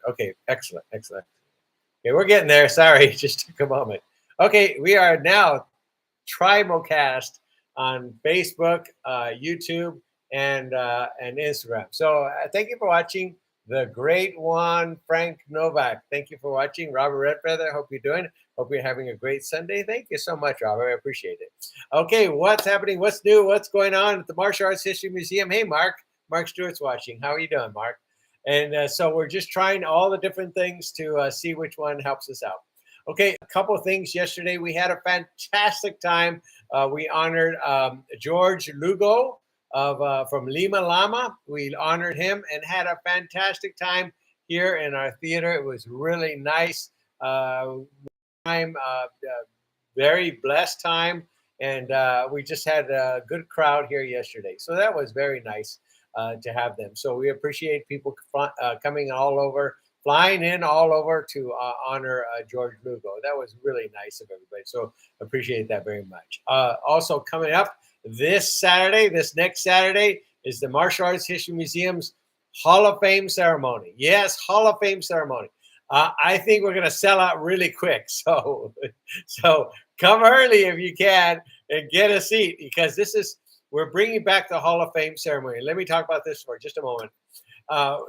Okay, excellent, excellent. Okay, we're getting there. Sorry, just took a moment. Okay, we are now Tribocast on Facebook, YouTube, and Instagram. So thank you for watching. The great one, Frank Novak. Thank you for watching. Robert Redfeather. Hope you're doing. Hope you're having a great Sunday. Thank you so much, Robert. I appreciate it. Okay, what's happening? What's new? What's going on at the Martial Arts History Museum? Hey, Mark. Mark Stewart's watching. How are you doing, Mark? And so we're just trying all the different things to see which one helps us out. Okay, a couple of things. Yesterday we had a fantastic time. We honored George Lugo from Lima Lama. We honored him and had a fantastic time here in our theater. It was really nice time, very blessed time, and we just had a good crowd here yesterday. So that was very nice to have them. So we appreciate people coming all over, flying in all over to honor George Lugo. That was really nice of everybody. So appreciate that very much. Also coming up this next Saturday, is the Martial Arts History Museum's Hall of Fame ceremony. Yes, Hall of Fame ceremony. I think we're going to sell out really quick. So come early if you can and get a seat, because we're bringing back the Hall of Fame ceremony. Let me talk about this for just a moment.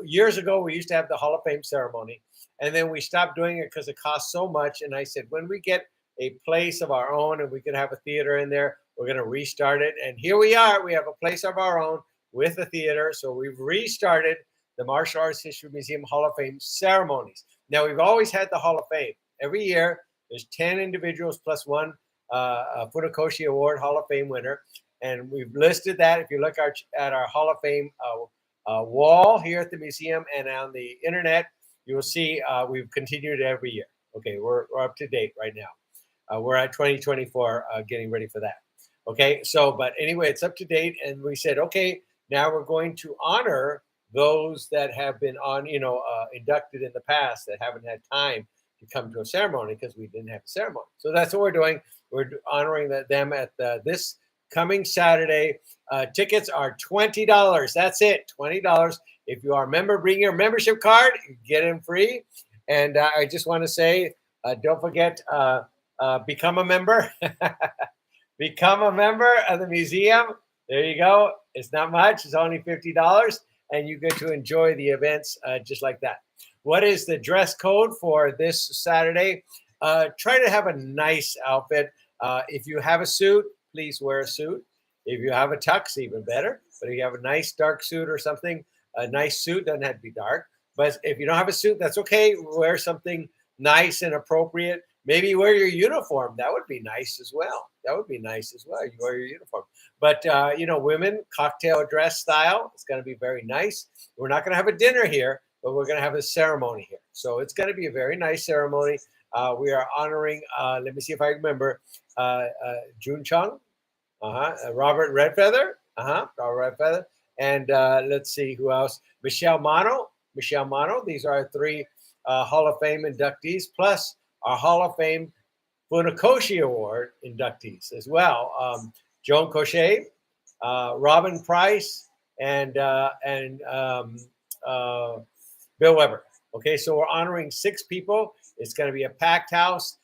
Years ago, we used to have the Hall of Fame ceremony, and then we stopped doing it because it cost so much. And I said, when we get a place of our own and we can have a theater in there, we're going to restart it. And here we are. We have a place of our own with a theater. So we've restarted the Martial Arts History Museum Hall of Fame ceremonies. Now, we've always had the Hall of Fame. Every year, there's 10 individuals plus one Funakoshi Award Hall of Fame winner. And we've listed that. If you look at our Hall of Fame wall here at the museum and on the internet, you will see we've continued every year. Okay, we're up to date right now. We're at 2024, getting ready for that. Okay, so but anyway, it's up to date, and we said, okay, now we're going to honor those that have been inducted in the past that haven't had time to come to a ceremony because we didn't have a ceremony. So that's what we're doing. We're honoring them at this coming Saturday. Tickets are $20. That's it, $20. If you are a member, bring your membership card, get in free. And I just want to say, don't forget, become a member. Become a member of the museum. There you go. It's not much. It's only $50, and you get to enjoy the events just like that. What is the dress code for this Saturday? Try to have a nice outfit. If you have a suit, please wear a suit. If you have a tux, even better. But if you have a nice dark suit or something, a nice suit doesn't have to be dark. But if you don't have a suit, that's okay. Wear something nice and appropriate. Maybe wear your uniform. That would be nice as well. That would be nice as well. You wear your uniform. But, women, cocktail dress style. It's going to be very nice. We're not going to have a dinner here, but we're going to have a ceremony here. So it's going to be a very nice ceremony. We are honoring, let me see if I remember, June Chung, Robert Redfeather, Robert Redfeather, and let's see who else. Michelle Mano. These are our three Hall of Fame inductees, plus our Hall of Fame Funakoshi Award inductees as well. Joan Cochet, Robin Price, and Bill Weber. Okay, so we're honoring 6 people. It's going to be a packed house.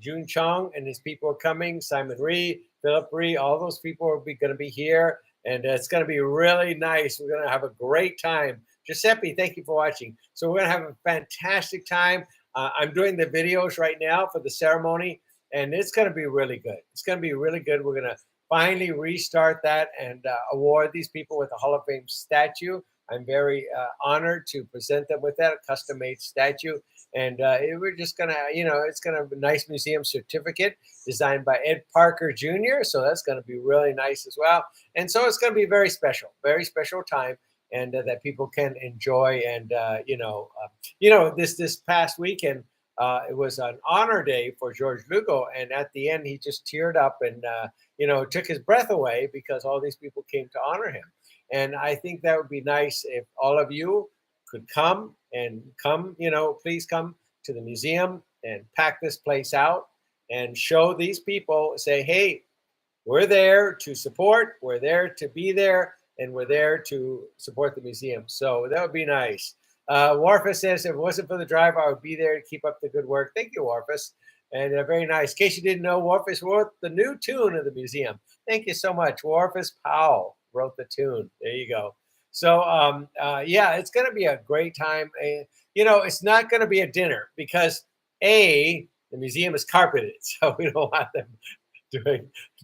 June Chung and his people are coming. Simon Ree, Philip Ree, all those people are going to be here. And it's going to be really nice. We're going to have a great time. Giuseppe, thank you for watching. So we're going to have a fantastic time. I'm doing the videos right now for the ceremony, and it's going to be really good. It's going to be really good. We're going to finally restart that and award these people with a Hall of Fame statue. I'm very honored to present them with that, a custom-made statue. And we're just going to, it's going to be a nice museum certificate designed by Ed Parker Jr. So that's going to be really nice as well. And so it's going to be very special time, and that people can enjoy. And, this past weekend, it was an honor day for George Lugo. And at the end, he just teared up and, took his breath away because all these people came to honor him. And I think that would be nice if all of you could come, please come to the museum and pack this place out and show these people, say, hey, we're there to support, we're there to be there, and we're there to support the museum. So that would be nice. Warfus says, if it wasn't for the drive, I would be there to keep up the good work. Thank you, Warfus. And very nice. In case you didn't know, Warfus wrote the new tune of the museum. Thank you so much. Warfus Powell wrote the tune. There you go. So, yeah, it's going to be a great time. It's not going to be a dinner because, A, the museum is carpeted, so we don't want them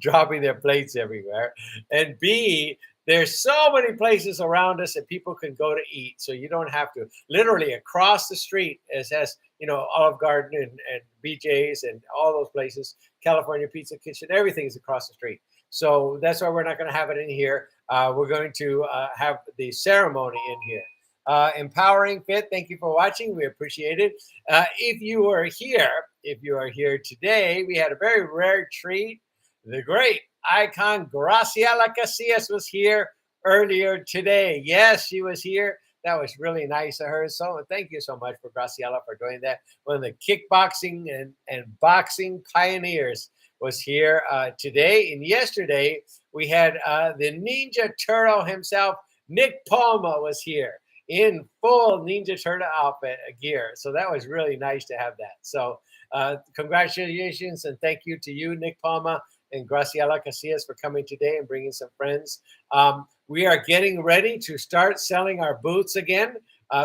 dropping their plates everywhere. And B, there's so many places around us that people can go to eat. So you don't have to literally across the street has Olive Garden and BJ's and all those places, California Pizza Kitchen, everything is across the street. So that's why we're not going to have it in here. We're going to have the ceremony in here. Empowering Fit, thank you for watching. We appreciate it. If you are here today, we had a very rare treat. The great icon Graciela Casillas was here earlier today. Yes, she was here. That was really nice of her. So thank you so much for Graciela for doing that. One of the kickboxing and boxing pioneers was here today. And yesterday, we had the Ninja Turtle himself, Nick Palma, was here in full Ninja Turtle outfit gear. So that was really nice to have that. So congratulations and thank you to you, Nick Palma and Graciela Casillas, for coming today and bringing some friends. We are getting ready to start selling our booths again.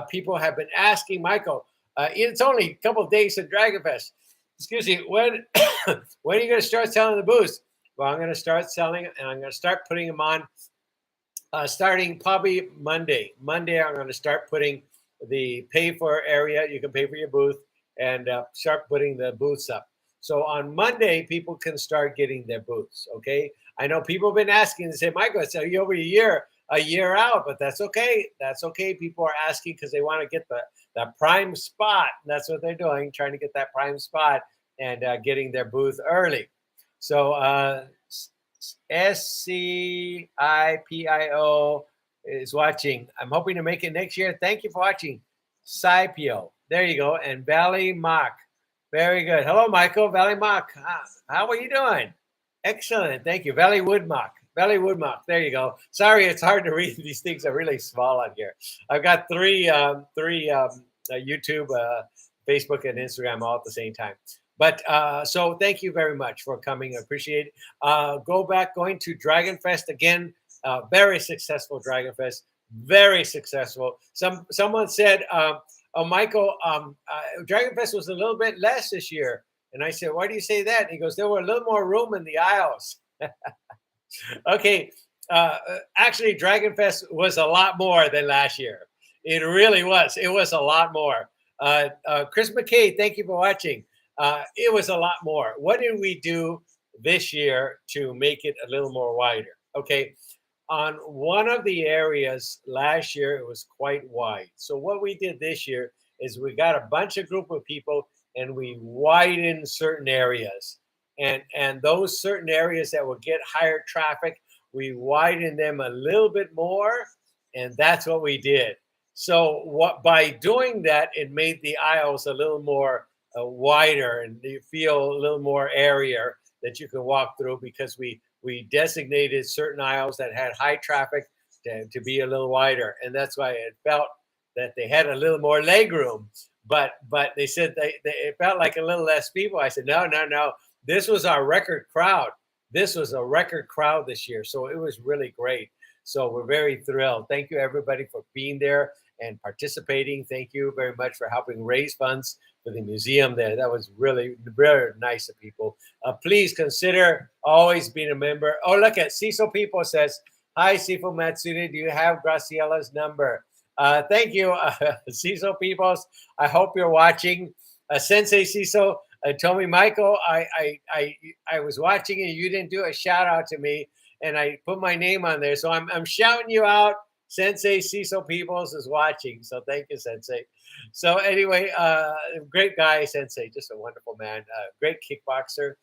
People have been asking, Michael, it's only a couple of days to Dragon Fest. Excuse me, when are you going to start selling the booths? Well, I'm going to start selling and I'm going to start putting them on starting probably Monday. Monday, I'm going to start putting the pay for area. You can pay for your booth and start putting the booths up. So on Monday, people can start getting their booths. Okay. I know people have been asking and say, Michael, it's over a year out, but that's okay. That's okay. People are asking because they want to get the prime spot. That's what they're doing, trying to get that prime spot and getting their booth early. So SCIPIO is watching. I'm hoping to make it next year. Thank you for watching. Scipio. There you go. And Valley Mock. Very good. Hello, Michael. Valley Mock. How are you doing? Excellent. Thank you. Valley Woodmock. Valley Woodmock. There you go. Sorry, it's hard to read. These things are really small on here. I've got three YouTube, Facebook, and Instagram all at the same time. But so thank you very much for coming. I appreciate it. Going to Dragon Fest again. Very successful Dragon Fest. Very successful. Someone said, oh, Michael, Dragon Fest was a little bit less this year. And I said, why do you say that? And he goes, there were a little more room in the aisles. Okay. Actually, Dragon Fest was a lot more than last year. It really was. It was a lot more. Chris McKay, thank you for watching. It was a lot more. What did we do this year to make it a little more wider? Okay. On one of the areas last year, it was quite wide. So what we did this year is we got a bunch of group of people and we widened certain areas. And those certain areas that would get higher traffic, we widened them a little bit more. And that's what we did. So by doing that, it made the aisles a little more wider and you feel a little more area that you can walk through because we designated certain aisles that had high traffic to be a little wider. And that's why it felt that they had a little more leg room. But they said it felt like a little less people. I said, no. This was our record crowd. This was a record crowd this year. So it was really great. So we're very thrilled. Thank you, everybody, for being there and participating. Thank you very much for helping raise funds for the museum there. That was really, very nice of people. Please consider always being a member. Oh, look at Cecil People says, hi, Sifu Matsuri. Do you have Graciela's number? Thank you, Cecil Peoples. I hope you're watching. Sensei Cecil told me, Michael, I was watching and you didn't do a shout out to me, and I put my name on there. So I'm shouting you out. Sensei Cecil Peoples is watching. So thank you, Sensei. So anyway, great guy, Sensei, just a wonderful man. Great kickboxer.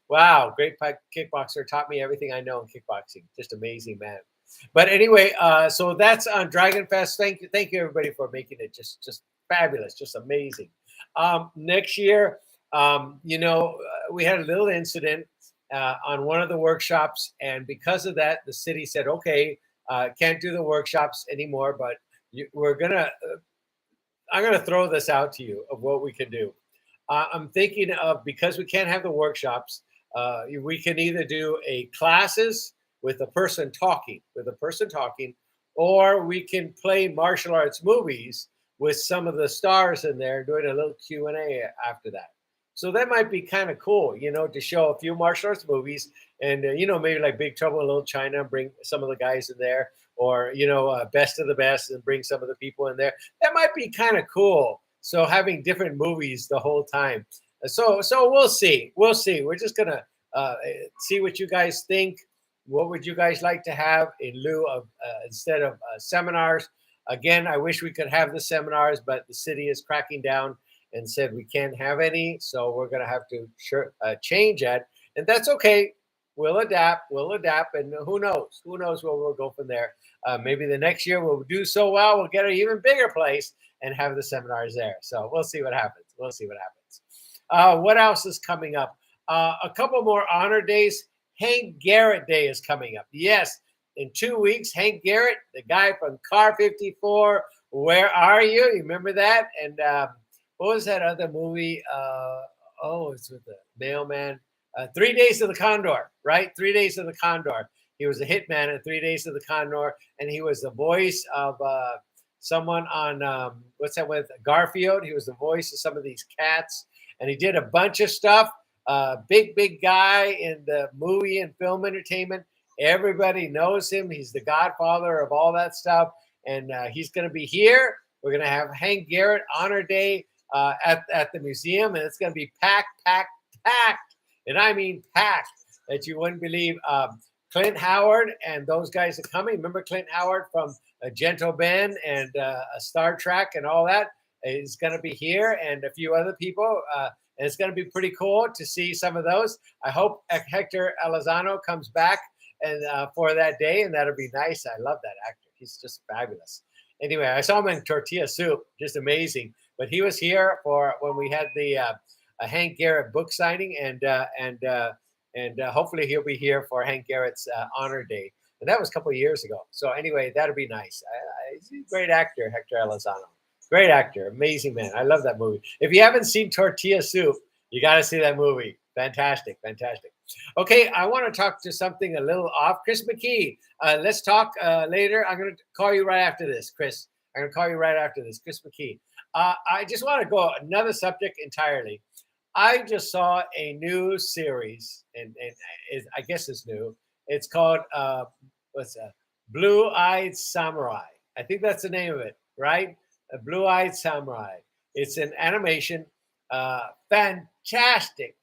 Wow, great kickboxer. Taught me everything I know in kickboxing. Just amazing man. But anyway, so that's on Dragon Fest. Thank you, everybody, for making it just fabulous, just amazing. Next year, we had a little incident on one of the workshops, and because of that, the city said, okay, can't do the workshops anymore, but we're gonna I'm going to throw this out to you of what we can do. I'm thinking of, because we can't have the workshops, we can either do a classes with a person talking, or we can play martial arts movies with some of the stars in there, doing a little Q&A after that. So that might be kind of cool, to show a few martial arts movies, and maybe like Big Trouble in Little China, and bring some of the guys in there, or Best of the Best, and bring some of the people in there. That might be kind of cool. So having different movies the whole time. So we'll see. We'll see. We're just gonna see what you guys think. What would you guys like to have in lieu of instead of seminars? Again, I wish we could have the seminars, but the city is cracking down and said we can't have any. So we're going to have to change that, and that's okay. We'll adapt. We'll adapt, and who knows? Who knows where we'll go from there? Maybe the next year we'll do so well, we'll get an even bigger place and have the seminars there. So we'll see what happens. We'll see what happens. What else is coming up? A couple more honor days. Hank Garrett Day is coming up. Yes, in 2 weeks, Hank Garrett, the guy from Car 54, Where Are You? You remember that? And what was that other movie? It's with the mailman. 3 Days of the Condor, right? 3 Days of the Condor. He was a hitman in 3 Days of the Condor, and he was the voice of someone on what's that with Garfield. He was the voice of some of these cats, and he did a bunch of stuff. Big guy in the movie and film entertainment. Everybody knows him. He's the godfather of all that stuff, and he's going to be here. We're going to have Hank Garrett Honor Day at the museum, and it's going to be packed, and I mean packed that you wouldn't believe. Clint Howard and those guys are coming. Remember Clint Howard from Gentle Ben and Star Trek and all that is going to be here, and a few other people. And it's going to be pretty cool to see some of those. I hope Hector Elizondo comes back and for that day, and that'll be nice. I love that actor. He's just fabulous. Anyway, I saw him in Tortilla Soup, just amazing. But he was here for when we had the Hank Garrett book signing, and hopefully he'll be here for Hank Garrett's honor day. And that was a couple of years ago. So anyway, that'll be nice. He's a great actor, Hector Elizondo. Great actor, amazing man. I love that movie. If you haven't seen Tortilla Soup, you got to see that movie. Fantastic. Okay, I want to talk to something a little off. Chris McKee, let's talk later. I'm going to call you right after this, Chris. I'm going to call you right after this, Chris McKee. I just want to go another subject entirely. I just saw a new series, and I guess it's new. It's called Blue-Eyed Samurai. I think that's the name of it, right? A Blue-Eyed Samurai. It's an animation. Fantastic.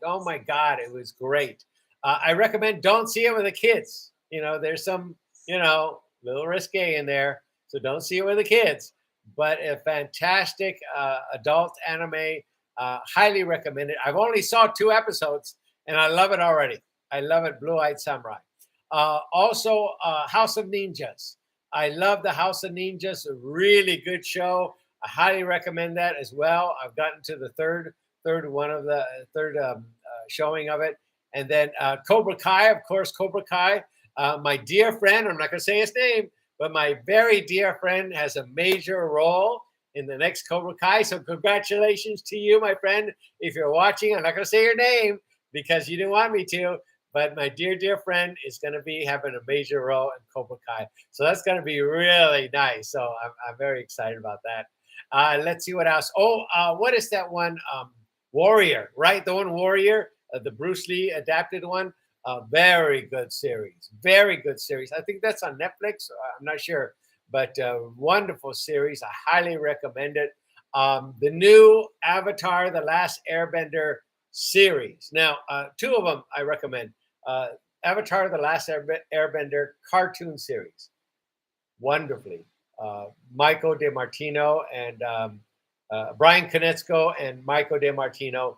Oh my God, it was great. I recommend don't see it with the kids. There's some, little risque in there. So don't see it with the kids. But a fantastic adult anime. Highly recommended. I've only saw 2 episodes and I love it already. I love it. Blue-Eyed Samurai. Also, House of Ninjas. I love the House of Ninjas. A really good show. I highly recommend that as well. I've gotten to the third showing of it. And then Cobra Kai, of course, Cobra Kai. My dear friend, I'm not going to say his name, but my very dear friend has a major role in the next Cobra Kai. So congratulations to you, my friend. If you're watching, I'm not going to say your name because you didn't want me to. But my dear friend is going to be having a major role in Cobra Kai. So that's going to be really nice. So I'm very excited about that. Let's see what else. What is that one? Warrior, right? The one Warrior, the Bruce Lee adapted one. Very good series. Very good series. I think that's on Netflix. I'm not sure. But wonderful series. I highly recommend it. The new Avatar, The Last Airbender series. Now, 2 of them I recommend. Avatar, The Last Airbender cartoon series. Wonderfully. Michael DeMartino and Brian Konietzko and Michael DeMartino,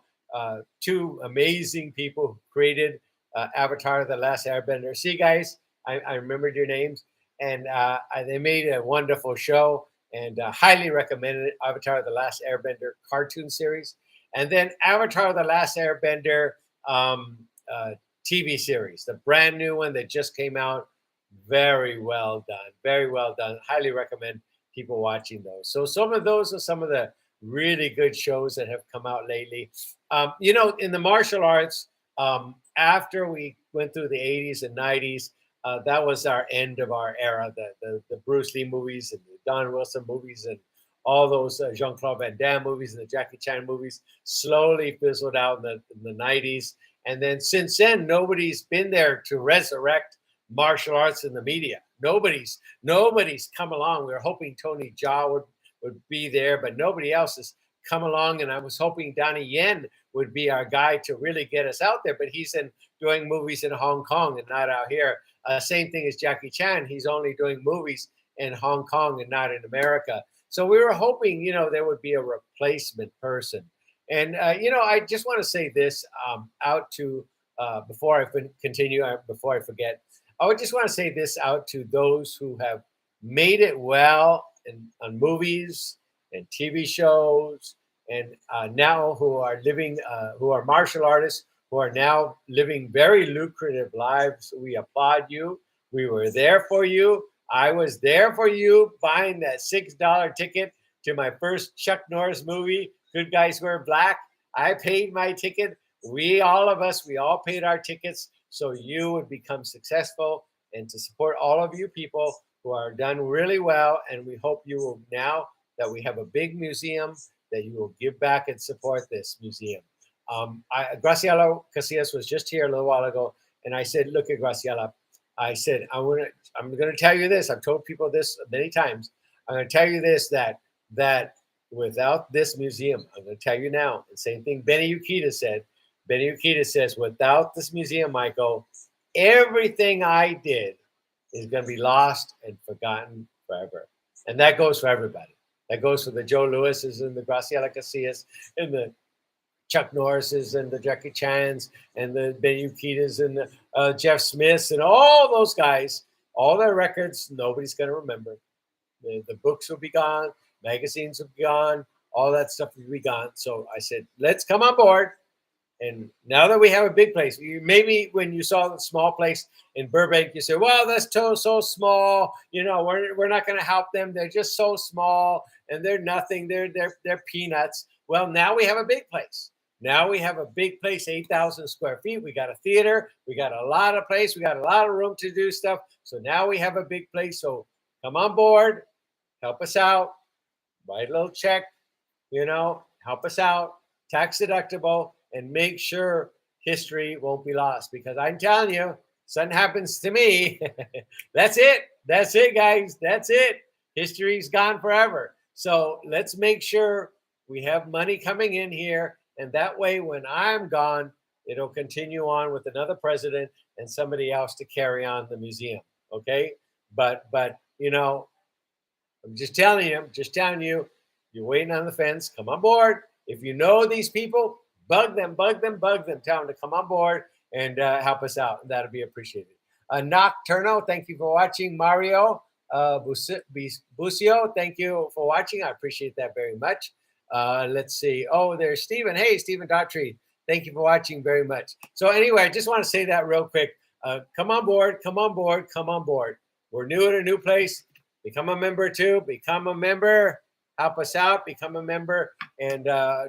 2 amazing people who created Avatar, The Last Airbender. See, guys, I remembered your names. And they made a wonderful show and highly recommended Avatar, The Last Airbender cartoon series. And then Avatar, The Last Airbender TV series, the brand new one that just came out. Very well done. Very well done. Highly recommend people watching those. So some of those are some of the really good shows that have come out lately. In the martial arts, after we went through the 80s and 90s, that was our end of our era. The Bruce Lee movies and the Don Wilson movies and all those Jean-Claude Van Damme movies and the Jackie Chan movies slowly fizzled out in the 90s. And then since then, nobody's been there to resurrect martial arts in the media. Nobody's come along. We were hoping Tony Jaa would be there, but nobody else has come along. And I was hoping Donnie Yen would be our guy to really get us out there, but he's doing movies in Hong Kong and not out here. Same thing as Jackie Chan. He's only doing movies in Hong Kong and not in America. So we were hoping, there would be a replacement person. And, I just want to say this out to, before I continue, before I forget, I would just want to say this out to those who have made it well on movies and TV shows, and now who are living, who are martial artists, who are now living very lucrative lives. We applaud you. We were there for you. I was there for you buying that $6 ticket to my first Chuck Norris movie, Good Guys Wear Black. I paid my ticket. All of us paid our tickets so you would become successful, and to support all of you people who are done really well. And we hope you will, now that we have a big museum, that you will give back and support this museum. Graciela Casillas was just here a little while ago, and I said, look at Graciela. I said, I'm going to tell you this. I've told people this many times. I'm going to tell you this, that without this museum, I'm going to tell you now, the same thing Benny Ukita said. Benny Ukita says, without this museum, Michael, everything I did is going to be lost and forgotten forever. And that goes for everybody. That goes for the Joe Lewises and the Graciela Casillas and the Chuck Norrises and the Jackie Chans and the Benny Ukitas and the Jeff Smiths and all those guys. All their records, nobody's going to remember. The books will be gone. Magazines will be gone. All that stuff will be gone. So I said, let's come on board. And now that we have a big place, maybe when you saw the small place in Burbank, you said, well, that's so small. We're not going to help them. They're just so small and they're nothing. They're peanuts. Well, now we have a big place. Now we have a big place, 8,000 square feet. We got a theater. We got a lot of place. We got a lot of room to do stuff. So now we have a big place. So come on board. Help us out. Write a little check. Help us out. Tax deductible. And make sure history won't be lost. Because I'm telling you, something happens to me. That's it. That's it, guys. That's it. History's gone forever. So let's make sure we have money coming in here. And that way, when I'm gone, it'll continue on with another president and somebody else to carry on the museum. Okay? But I'm just telling you, you're waiting on the fence. Come on board. If you know these people, bug them. Tell them to come on board and help us out. That'll be appreciated. Nocturno, thank you for watching. Mario Bucio, thank you for watching. I appreciate that very much. Let's see. Oh, there's Stephen. Hey, Stephen Daughtry. Thank you for watching very much. So anyway, I just want to say that real quick. Come on board. We're new at a new place. Become a member too. Become a member. Help us out. Become a member and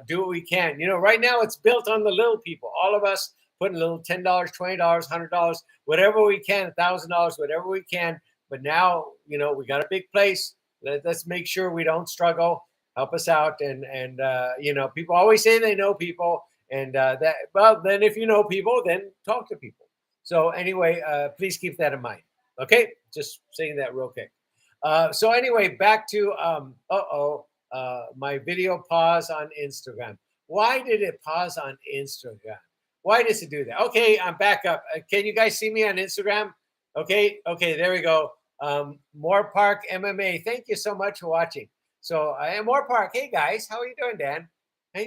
do what we can. Right now it's built on the little people. All of us putting a little $10, $20, $100, whatever we can, $1,000, whatever we can. But now, we got a big place. Let's make sure we don't struggle. Help us out. And people always say they know people. And then if you know people, then talk to people. So anyway, please keep that in mind. Okay. Just saying that real quick. So anyway, back to, my video pause on Instagram. Why did it pause on Instagram? Why does it do that? Okay, I'm back up. Can you guys see me on Instagram? Okay, there we go. More Park MMA. Thank you so much for watching. So, More Park. Hey guys, how are you doing, Dan? How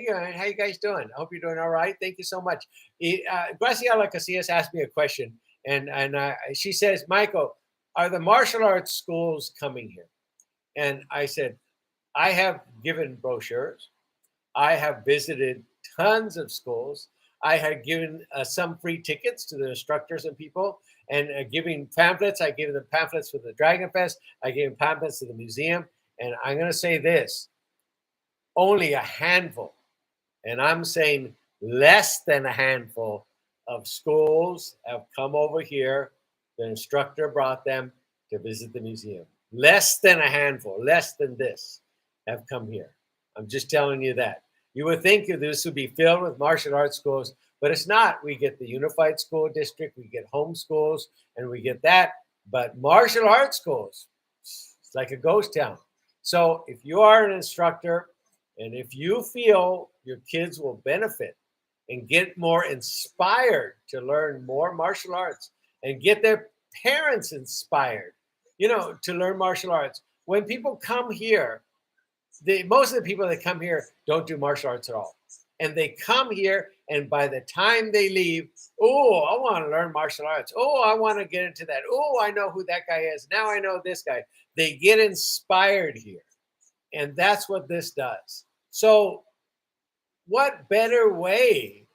you guys doing? I hope you're doing all right. Thank you so much. Graciela Casillas asked me a question, and she says, Michael, are the martial arts schools coming here? And I said, I have given brochures. I have visited tons of schools. I had given some free tickets to the instructors and people, and giving pamphlets. I gave them pamphlets for the Dragon Fest. I gave them pamphlets to the museum. And I'm going to say this, only a handful, and I'm saying less than a handful of schools have come over here. The instructor brought them to visit the museum. Less than a handful, less than this, have come here. I'm just telling you that. You would think this would be filled with martial arts schools, but it's not. We get the Unified School District, we get home schools, and we get that. But martial arts schools, it's like a ghost town. So if you are an instructor and if you feel your kids will benefit and get more inspired to learn more martial arts and get their parents inspired, to learn martial arts. When people come here, most of the people that come here don't do martial arts at all. And they come here, and by the time they leave, oh, I want to learn martial arts. Oh, I want to get into that. Oh, I know who that guy is. Now I know this guy. They get inspired here. And that's what this does. So what better way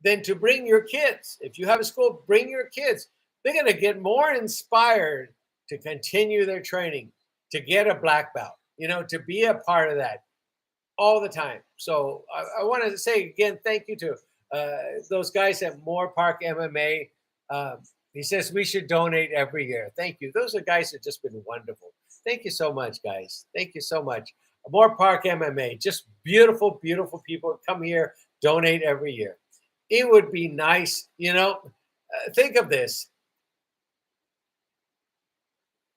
than to bring your kids? If you have a school, bring your kids. They're going to get more inspired to continue their training, to get a black belt, to be a part of that all the time. So I want to say again, thank you to those guys at Moore Park MMA. He says we should donate every year. Thank you. Those are guys that have just been wonderful. Thank you so much, guys. Thank you so much. Moore Park MMA, just beautiful, beautiful people come here, donate every year. It would be nice, think of this.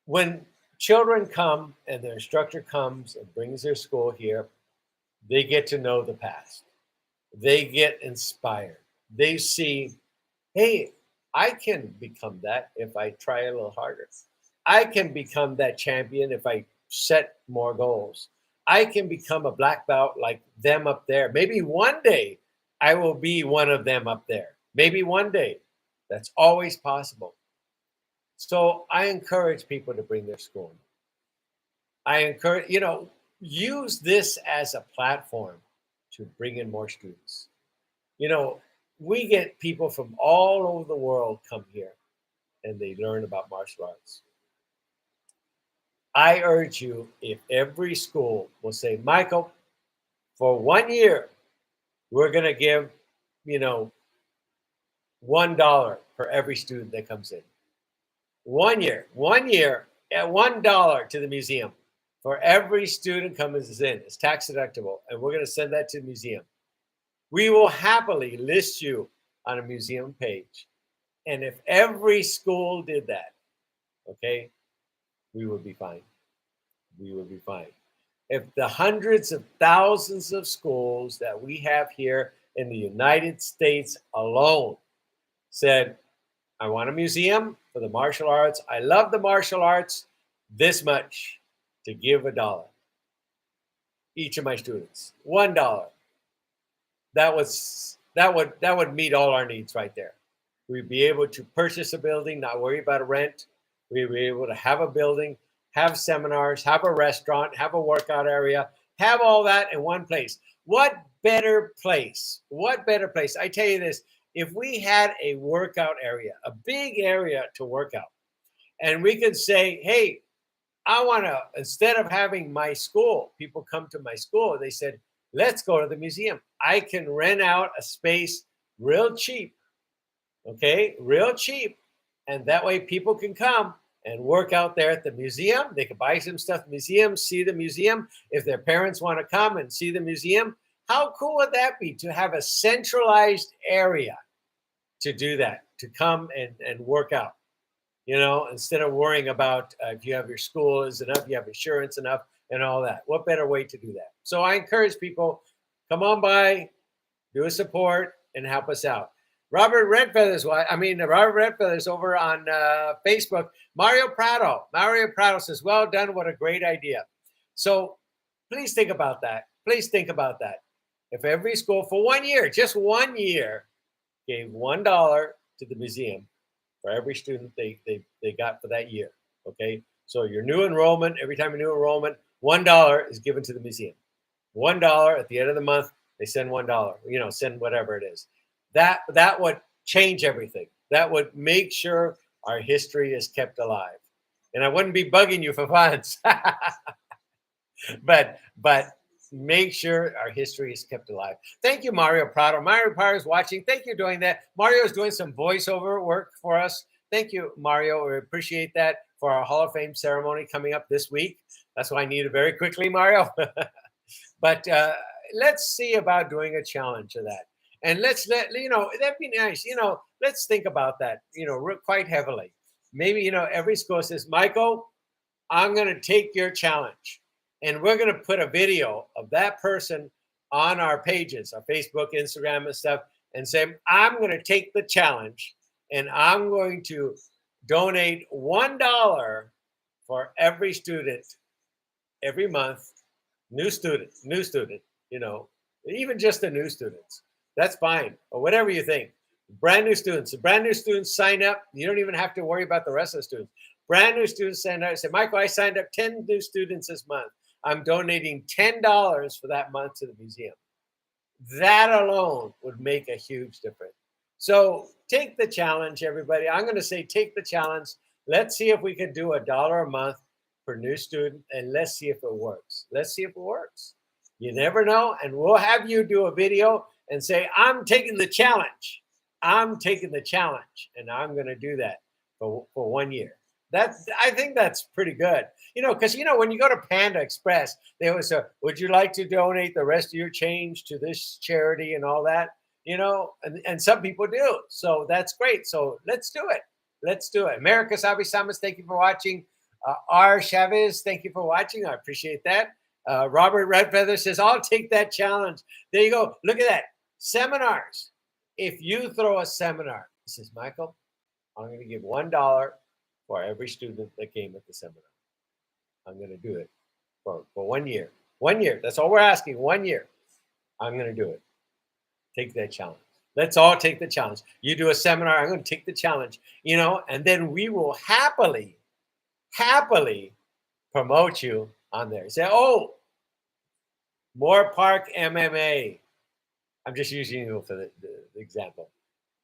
When children come and their instructor comes and brings their school here, they get to know the past. They get inspired. They see, hey, I can become that if I try a little harder. I can become that champion if I set more goals. I can become a black belt like them up there. Maybe one day I will be one of them up there. Maybe one day. That's always possible. So I encourage people to bring their school. I encourage, use this as a platform to bring in more students. We get people from all over the world come here and they learn about martial arts. I urge you, if every school will say, Michael, for 1 year, we're going to give, $1 for every student that comes in. 1 year at $1 to the museum for every student comes in. It's tax deductible, and we're going to send that to the museum. We will happily list you on a museum page. And if every school did that, okay, we would be fine. We would be fine. If the hundreds of thousands of schools that we have here in the United States alone said, I want a museum for the martial arts. I love the martial arts. This much to give $1. Each of my students, $1. That would meet all our needs right there. We'd be able to purchase a building, not worry about a rent. We'd be able to have a building, have seminars, have a restaurant, have a workout area, have all that in one place. What better place? What better place? I tell you this, if we had a workout area, a big area to work out, and we could say, hey, I want to, instead of having my school, people come to my school, they said, let's go to the museum. I can rent out a space real cheap, okay, real cheap. And that way people can come and work out there at the museum. They can buy some stuff at the museum, see the museum. If their parents want to come and see the museum, how cool would that be to have a centralized area to do that, to come and work out, instead of worrying about if you have your school is enough, you have insurance enough and all that. What better way to do that? So I encourage people, come on by, do a support and help us out. Robert Redfeather's over on Facebook. Mario Prado says, well done. What a great idea. So please think about that. Please think about that. If every school for 1 year, just 1 year, gave $1 to the museum for every student they got for that year. Okay. So your new enrollment, every time a new enrollment, $1 is given to the museum. $1 at the end of the month, they send $1, send whatever it is. That would change everything. That would make sure our history is kept alive. And I wouldn't be bugging you for funds. but make sure our history is kept alive. Thank you, Mario Prado. Mario Prado is watching. Thank you for doing that. Mario is doing some voiceover work for us. Thank you, Mario. We appreciate that for our Hall of Fame ceremony coming up this week. That's why I need it very quickly, Mario. But let's see about doing a challenge of that. And let's that'd be nice. Let's think about that, quite heavily. Maybe, every school says, Michael, I'm going to take your challenge. And we're going to put a video of that person on our pages, our Facebook, Instagram, and stuff, and say, I'm going to take the challenge and I'm going to donate $1 for every student every month. New student, even just the new students. That's fine, or whatever you think. Brand new students, sign up. You don't even have to worry about the rest of the students. Brand new students sign up. Say, Michael, I signed up 10 new students this month. I'm donating $10 for that month to the museum. That alone would make a huge difference. So take the challenge, everybody. I'm going to say take the challenge. Let's see if we can do $1 a month per new student, and let's see if it works. You never know, and we'll have you do a video and say, I'm taking the challenge. I'm taking the challenge, and I'm going to do that for 1 year. I think that's pretty good. Because when you go to Panda Express, they always say, would you like to donate the rest of your change to this charity and all that? And some people do. So that's great. So let's do it. America Sabi Samas, thank you for watching. R. Chavez, thank you for watching. I appreciate that. Robert Redfeather says, I'll take that challenge. There you go. Look at that. Seminars. If you throw a seminar, he says, Michael, I'm going to give $1 for every student that came at the seminar. I'm going to do it for 1 year. 1 year. That's all we're asking. 1 year. I'm going to do it. Take that challenge. Let's all take the challenge. You do a seminar. I'm going to take the challenge, and then we will happily promote you on there. Say, oh, Moore Park MMA. I'm just using you for the example.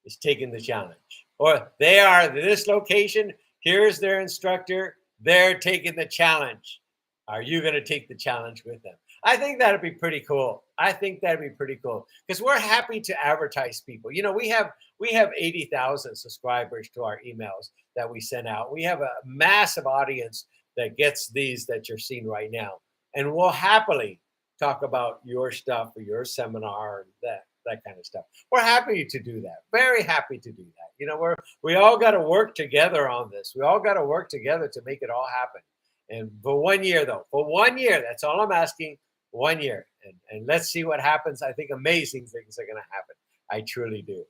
Is taking the challenge. Or they are this location. Here's their instructor. They're taking the challenge. Are you going to take the challenge with them? I think that'd be pretty cool. Because we're happy to advertise people. We have 80,000 subscribers to our emails that we send out. We have a massive audience that gets these that you're seeing right now. And we'll happily talk about your stuff or your seminar and that kind of stuff. We're happy to do that. Very happy to do that. We all got to work together on this. We all got to work together to make it all happen. And for 1 year, though, that's all I'm asking. 1 year. And let's see what happens. I think amazing things are going to happen. I truly do.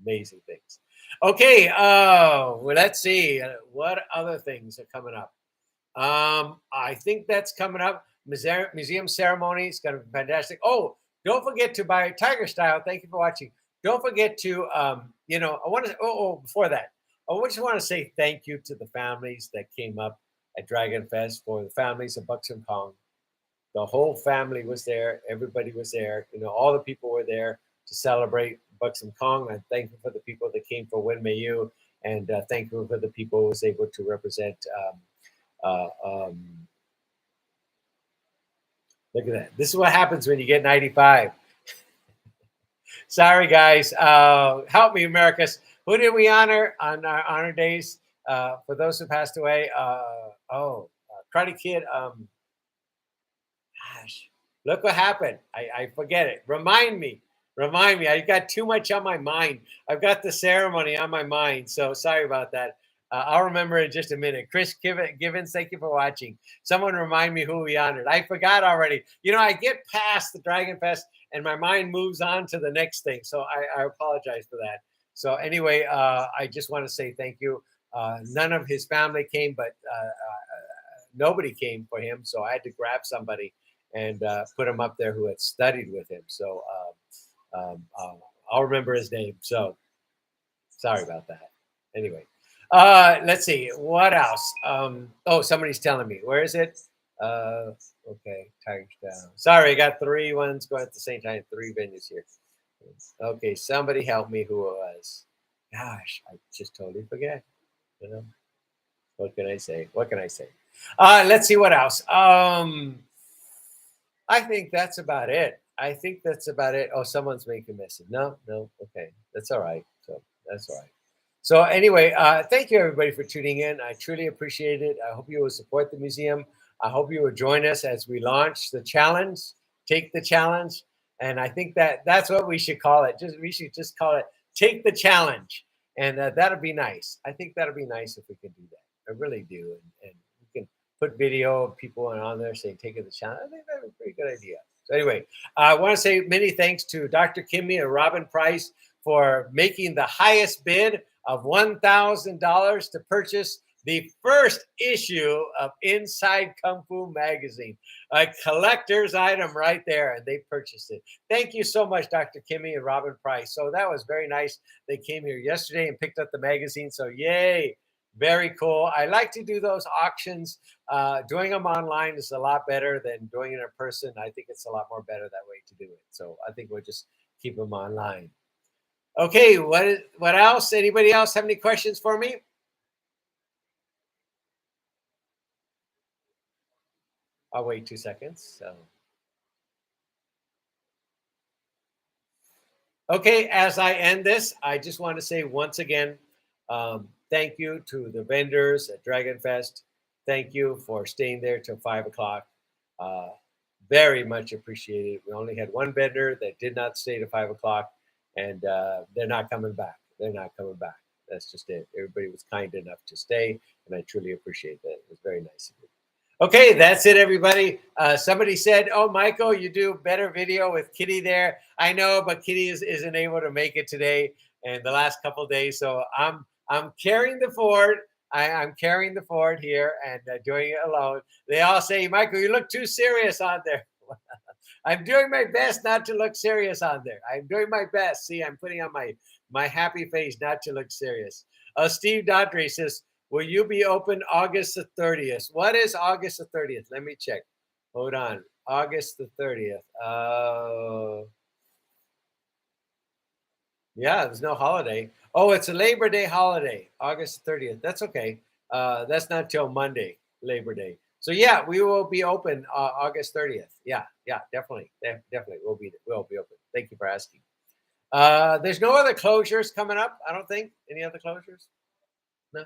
Amazing things. Okay. Well, let's see. What other things are coming up? I think that's coming up. Museum ceremony is going to be fantastic. Oh, don't forget to buy Tiger Style. Thank you for watching. Don't forget to, I want to, before that, I just want to say thank you to the families that came up at Dragon Fest, for the families of Buxom Kong. The whole family was there. Everybody was there. All the people were there to celebrate Buxom Kong. I'm thankful for the people that came for Wen Mei Yu, and thankful for the people who was able to represent. Look at that. This is what happens when you get 95. Sorry, guys. Help me, Americus. Who did we honor on our honor days? For those who passed away. Karate Kid. Gosh, look what happened. I forget it. Remind me. I got too much on my mind. I've got the ceremony on my mind. So sorry about that. I'll remember in just a minute. Chris Givens, thank you for watching. Someone remind me who we honored. I forgot already. I get past the Dragon Fest and my mind moves on to the next thing. So I apologize for that. So anyway, I just want to say thank you. None of his family came, but nobody came for him. So I had to grab somebody and put him up there who had studied with him. So I'll remember his name. So sorry about that. Anyway. Let's see what else. Somebody's telling me. Where is it? Okay, Tigers down. Sorry, I got 3 ones going at the same time. 3 venues here. Okay, somebody help me who it was. Gosh, I just totally forget. What can I say? Let's see what else. I think that's about it. I think that's about it. Oh, someone's making a message. No, no. Okay. That's all right. So that's all right. So anyway, thank you everybody for tuning in. I truly appreciate it. I hope you will support the museum. I hope you will join us as we launch the challenge, take the challenge. And I think that that's what we should call it. We should just call it take the challenge. And that'll be nice. I think that'll be nice if we can do that. I really do. And we can put video of people on there saying taking the challenge. I think that's a pretty good idea. So anyway, I want to say many thanks to Dr. Kimmy and Robin Price for making the highest bid of $1,000 to purchase the first issue of Inside Kung Fu Magazine, a collector's item right there, and they purchased it. Thank you so much, Dr. Kimmy and Robin Price. So that was very nice. They came here yesterday and picked up the magazine. So yay, very cool. I like to do those auctions. Doing them online is a lot better than doing it in person. I think it's a lot more better that way to do it. So I think we'll just keep them online. Okay, what else? Anybody else have any questions for me? I'll wait 2 seconds. So. Okay, as I end this, I just want to say once again, thank you to the vendors at Dragon Fest. Thank you for staying there till 5 o'clock. Very much appreciated. We only had one vendor that did not stay to 5 o'clock, and they're not coming back. They're not coming back. That's just it. Everybody was kind enough to stay, and I truly appreciate that. It was very nice of you. Okay, that's it, everybody. Somebody said, "Oh, Michael, you do better video with Kitty there." I know, but Kitty isn't able to make it today and the last couple of days, so I'm carrying the fort. I'm carrying the fort here and doing it alone. They all say, "Michael, you look too serious on there." I'm doing my best not to look serious on there. I'm doing my best. See, I'm putting on my happy face not to look serious. Steve Daughtry says, will you be open August the 30th? What is August the 30th? Let me check. Hold on. August the 30th. Yeah, there's no holiday. Oh, it's a Labor Day holiday, August 30th. That's okay. That's not till Monday, Labor Day. So yeah, we will be open August 30th. Yeah, definitely. Definitely. We'll be open. Thank you for asking. There's no other closures coming up, I don't think. Any other closures? No.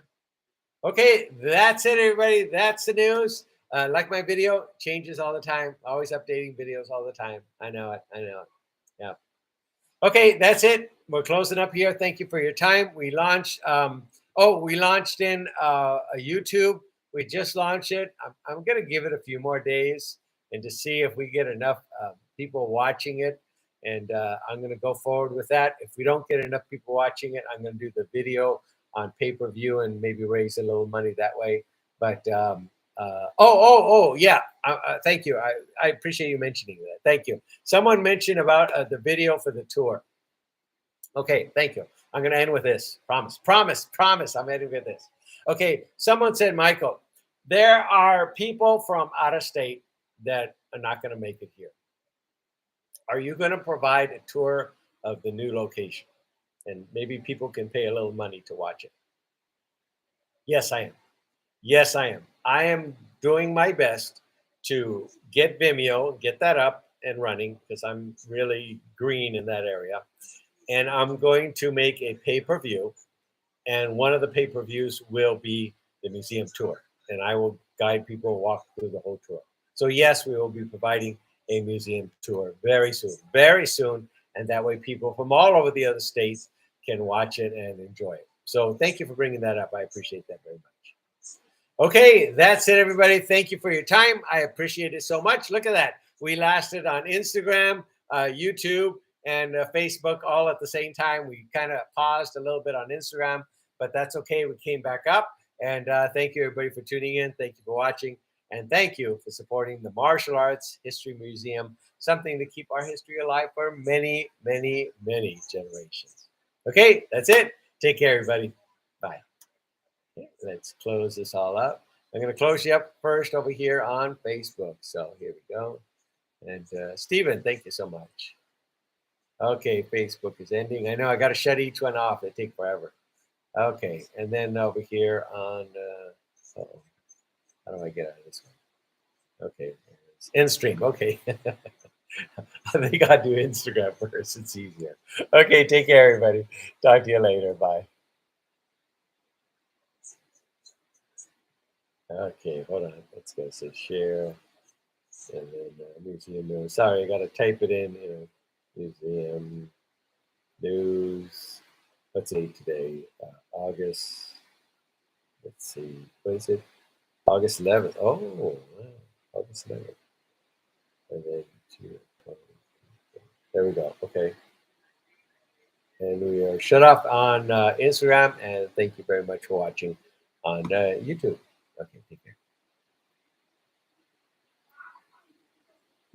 Okay, that's it, everybody. That's the news. Like my video, changes all the time. Always updating videos all the time. I know it. Yeah. Okay, that's it. We're closing up here. Thank you for your time. We launched. We launched in a YouTube. We just launched it. I'm going to give it a few more days and to see if we get enough people watching it. And I'm going to go forward with that. If we don't get enough people watching it, I'm going to do the video on pay-per-view and maybe raise a little money that way. But yeah. Thank you. I appreciate you mentioning that. Thank you. Someone mentioned about the video for the tour. Okay, thank you. I'm going to end with this. Promise. I'm ending with this. Okay, someone said, Michael, there are people from out of state that are not going to make it here. Are you going to provide a tour of the new location? And maybe people can pay a little money to watch it. Yes, I am. Yes, I am. I am doing my best to get Vimeo, get that up and running because I'm really green in that area. And I'm going to make a pay-per-view. And one of the pay-per-views will be the museum tour. And I will guide people walk through the whole tour. So yes, we will be providing a museum tour very soon. And that way people from all over the other states can watch it and enjoy it. So thank you for bringing that up. I appreciate that very much. Okay, that's it, everybody. Thank you for your time. I appreciate it so much. Look at that. We lasted on Instagram, YouTube, and Facebook all at the same time. We kind of paused a little bit on Instagram, but that's okay. We came back up. And thank you, everybody, for tuning in. Thank you for watching. And thank you for supporting the Martial Arts History Museum, something to keep our history alive for many, many, many generations. Okay, that's it. Take care, everybody. Bye. Okay, let's close this all up. I'm going to close you up first over here on Facebook. So here we go. And Stephen, thank you so much. Okay, Facebook is ending. I know I got to shut each one off. They take forever. Okay, and then over here on How do I get out of this one? Okay, in stream. Okay, I think I'll do Instagram first. It's easier. Okay, take care, everybody. Talk to you later. Bye. Okay, hold on. Let's go. Say share, and then museum news. Sorry, I got to type it in. Museum news. Let's see today, August. Let's see. What is it? August 11th. Oh, wow. August 11th. And then there we go. Okay. And we are shut off on Instagram. And thank you very much for watching on YouTube. Okay, take care.